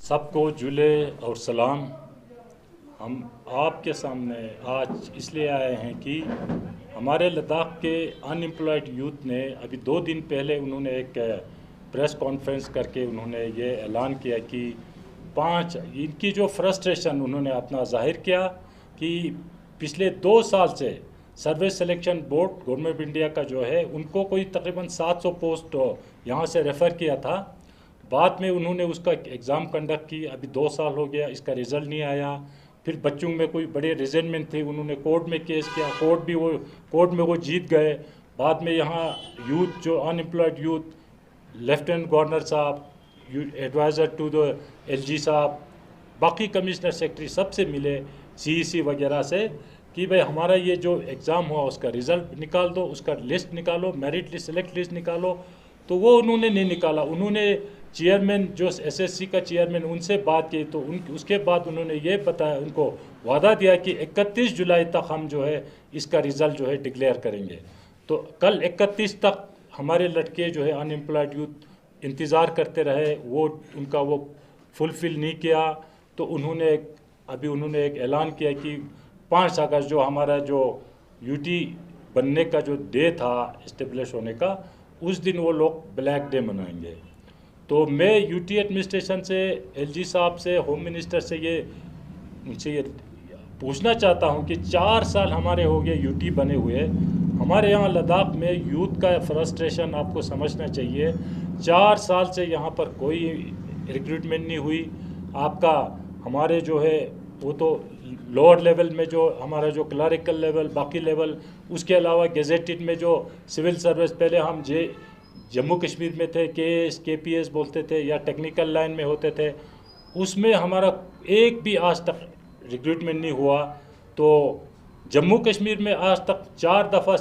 सबको जुले और सलाम। हम आपके सामने आज इसलिए आए हैं कि हमारे लद्दाख के अनएम्प्लॉयड यूथ ने अभी 2 दिन पहले उन्होंने एक प्रेस कॉन्फ्रेंस करके उन्होंने ये ऐलान किया कि इनकी जो फ्रस्ट्रेशन उन्होंने अपना जाहिर किया कि पिछले 2 साल से service selection board government of India का जो है उनको कोई तकरीबन 700 पोस्ट यहाँ से रेफ़र किया था। बाद में उन्होंने उसका एग्ज़ाम कंडक्ट की, अभी 2 साल हो गया, इसका रिज़ल्ट नहीं आया। फिर बच्चों में कोई बड़े रिजेंटमेंट थे, उन्होंने कोर्ट में केस किया, कोर्ट में वो जीत गए। बाद में यहाँ यूथ जो अनएम्प्लॉयड यूथ लेफ्टिनेंट गवर्नर साहब, एडवाइज़र टू द एलजी साहब, बाकी कमिश्नर सेक्रेटरी सबसे मिले, सीईसी वगैरह से कि भाई हमारा ये जो एग्ज़ाम हुआ उसका रिज़ल्ट निकाल दो, उसका लिस्ट निकालो, मेरिट लिस्ट, सेलेक्ट लिस्ट निकालो। तो वो उन्होंने नहीं निकाला। उन्होंने चेयरमैन जो एसएससी का चेयरमैन उनसे बात की तो उसके बाद उन्होंने ये बताया, उनको वादा दिया कि 31 जुलाई तक हम जो है इसका रिज़ल्ट जो है डिक्लेयर करेंगे। तो कल 31 तक हमारे लड़के जो है अनएम्प्लॉयड यूथ इंतज़ार करते रहे, वो उनका वो फुलफ़िल नहीं किया। तो उन्होंने एक ऐलान किया कि 5 अगस्त जो हमारा जो यूटी बनने का जो डे था इस्टेब्लिश होने का, उस दिन वो लोग ब्लैक डे मनाएंगे। तो मैं यूटी एडमिनिस्ट्रेशन से, एलजी साहब से, होम मिनिस्टर से उनसे ये पूछना चाहता हूँ कि 4 साल हमारे हो गए यूटी बने हुए। हमारे यहाँ लद्दाख में यूथ का फ्रस्ट्रेशन आपको समझना चाहिए। 4 साल से यहाँ पर कोई रिक्रूटमेंट नहीं हुई। आपका हमारे जो है वो तो लोअर लेवल में जो हमारा जो क्लरिकल लेवल, बाकी लेवल, उसके अलावा गेजेटेड में जो सिविल सर्विस, पहले हम जम्मू कश्मीर में थे, केपीएस बोलते थे या टेक्निकल लाइन में होते थे, उसमें हमारा एक भी आज तक रिक्रूटमेंट नहीं हुआ। तो जम्मू कश्मीर में आज तक 4 दफ़ा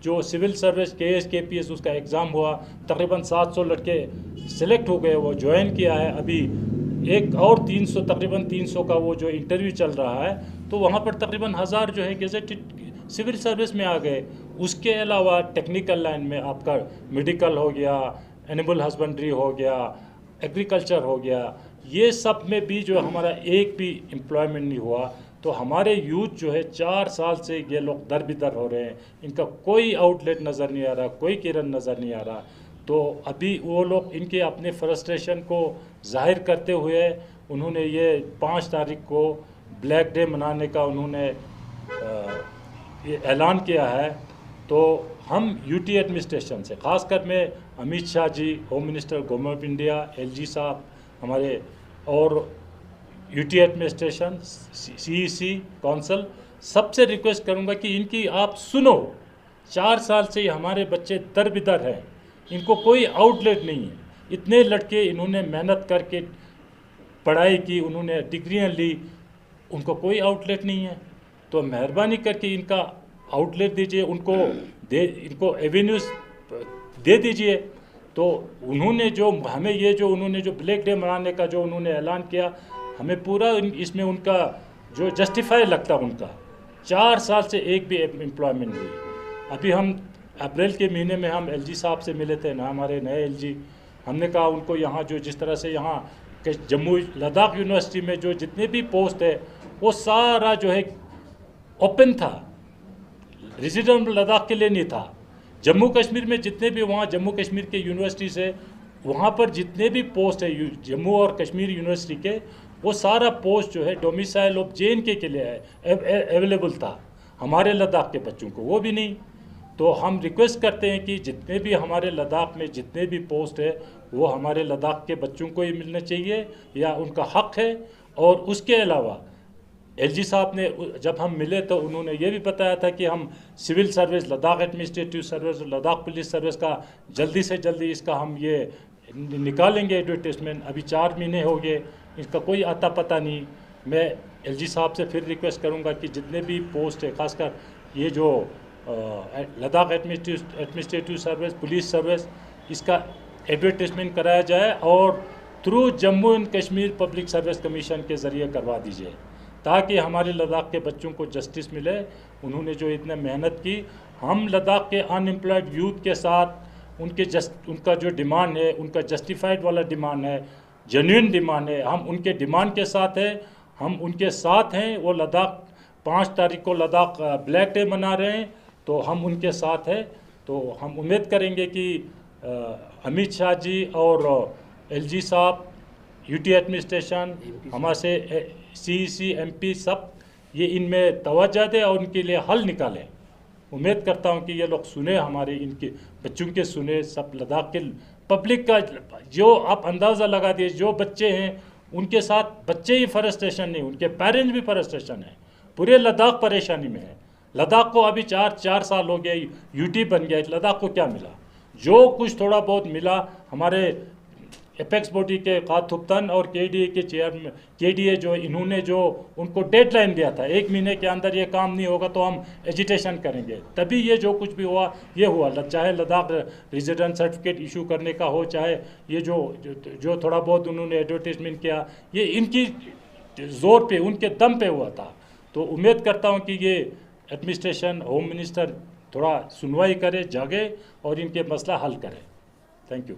जो सिविल सर्विस केपीएस उसका एग्ज़ाम हुआ, तकरीबन 700 लड़के सिलेक्ट हो गए, वो ज्वाइन किया है। अभी एक और तकरीबन 300 का वो जो इंटरव्यू चल रहा है, तो वहाँ पर तकरीबन 1000 जो है गेजेटेड सिविल सर्विस में आ गए। उसके अलावा टेक्निकल लाइन में आपका मेडिकल हो गया, एनिमल हस्बेंड्री हो गया, एग्रीकल्चर हो गया, ये सब में भी जो हमारा एक भी एम्प्लॉयमेंट नहीं हुआ। तो हमारे यूथ जो है 4 साल से ये लोग दर-बिदर हो रहे हैं, इनका कोई आउटलेट नज़र नहीं आ रहा, कोई किरण नज़र नहीं आ रहा। तो अभी वो लोग इनके अपने फ्रस्ट्रेशन को जाहिर करते हुए उन्होंने ये 5 तारीख को ब्लैक डे मनाने का उन्होंने ये ऐलान किया है। तो हम यूटी एडमिनिस्ट्रेशन से, ख़ासकर मैं Amit Shah ji, home minister government of India, LG साहब हमारे, और यूटी एडमिनिस्ट्रेशन, सीईसी काउंसिल, सबसे रिक्वेस्ट करूंगा कि इनकी आप सुनो। 4 साल से हमारे बच्चे दर-बिदर हैं, इनको कोई आउटलेट नहीं है। इतने लड़के इन्होंने मेहनत करके पढ़ाई की, उन्होंने डिग्रियां ली, उनको कोई आउटलेट नहीं है। तो मेहरबानी करके इनका आउटलेट दीजिए, इनको एवेन्यूज़ दे दीजिए। तो उन्होंने जो हमें उन्होंने जो ब्लैक डे मनाने का जो उन्होंने ऐलान किया, हमें पूरा इसमें उनका जो जस्टिफाई लगता उनका। 4 साल से एक भी एम्प्लॉयमेंट नहीं। अभी हम अप्रैल के महीने में हम एलजी साहब से मिले थे ना, हमारे नए एलजी। हमने कहा उनको यहाँ जो जिस तरह से यहाँ जम्मू लद्दाख यूनिवर्सिटी में जो जितने भी पोस्ट है वो सारा जो है ओपन था, रेजिडेंट लद्दाख के लिए नहीं था। जम्मू कश्मीर में जितने भी वहाँ जम्मू कश्मीर के यूनिवर्सिटी से वहाँ पर जितने भी पोस्ट है जम्मू और कश्मीर यूनिवर्सिटी के, वो सारा पोस्ट जो है डोमिसाइल ऑफ JNK के लिए अवेलेबल था। हमारे लद्दाख के बच्चों को वो भी नहीं। तो हम रिक्वेस्ट करते हैं कि जितने भी हमारे लद्दाख में जितने भी पोस्ट है वो हमारे लद्दाख के बच्चों को ही मिलने चाहिए, या उनका हक है। और उसके अलावा एलजी साहब ने जब हम मिले तो उन्होंने ये भी बताया था कि हम civil service, Ladakh administrative service, Ladakh police service का जल्दी से जल्दी इसका हम ये निकालेंगे एडवर्टाइजमेंट। अभी 4 महीने हो गए, इसका कोई आता पता नहीं। मैं एलजी साहब से फिर रिक्वेस्ट करूँगा कि जितने भी पोस्ट है, खासकर ये जो Ladakh administrative service, police service, इसका एडवर्टाइजमेंट कराया जाए और through Jammu and Kashmir public service commission के ज़रिए करवा दीजिए, ताकि हमारे लद्दाख के बच्चों को जस्टिस मिले। उन्होंने जो इतने मेहनत की, हम लद्दाख के अनएम्प्लॉयड यूथ के साथ उनका जो डिमांड है, उनका जस्टिफाइड वाला डिमांड है, जेन्युइन डिमांड है, हम उनके डिमांड के साथ हैं, हम उनके साथ हैं। वो लद्दाख 5 तारीख को लद्दाख ब्लैक डे मना रहे हैं, तो हम उनके साथ हैं। तो हम उम्मीद करेंगे कि अमित शाह जी और एलजी साहब, यूटी एडमिनिस्ट्रेशन, हमारे से सीईसी, एमपी सब ये इनमें तवज्जो दें और उनके लिए हल निकालें। उम्मीद करता हूं कि ये लोग सुने, हमारे इनके बच्चों के सुने, सब लद्दाख के पब्लिक का जो आप अंदाज़ा लगा दिए, जो बच्चे हैं उनके साथ बच्चे ही फ्रस्ट्रेशन नहीं, उनके पेरेंट्स भी फ्रस्ट्रेशन है, पूरे लद्दाख परेशानी में है। लद्दाख को अभी 4 साल हो गया, यूटी बन गया, लद्दाख को क्या मिला? जो कुछ थोड़ा बहुत मिला, हमारे एपेक्स बॉडी के काथुप्तन और केडीए के चेयरमैन, केडीए जो इन्होंने जो उनको डेडलाइन दिया था 1 महीने के अंदर ये काम नहीं होगा तो हम एजिटेशन करेंगे, तभी ये जो कुछ भी हुआ ये हुआ। चाहे लद्दाख रेजिडेंट सर्टिफिकेट इशू करने का हो, चाहे ये जो थोड़ा बहुत उन्होंने एडवर्टीजमेंट किया, ये इनकी जोर पे, उनके दम पे हुआ था। तो उम्मीद करता हूँ कि ये एडमिनिस्ट्रेशन, होम मिनिस्टर थोड़ा सुनवाई करे, जागे और इनके मसला हल करे। Thank you.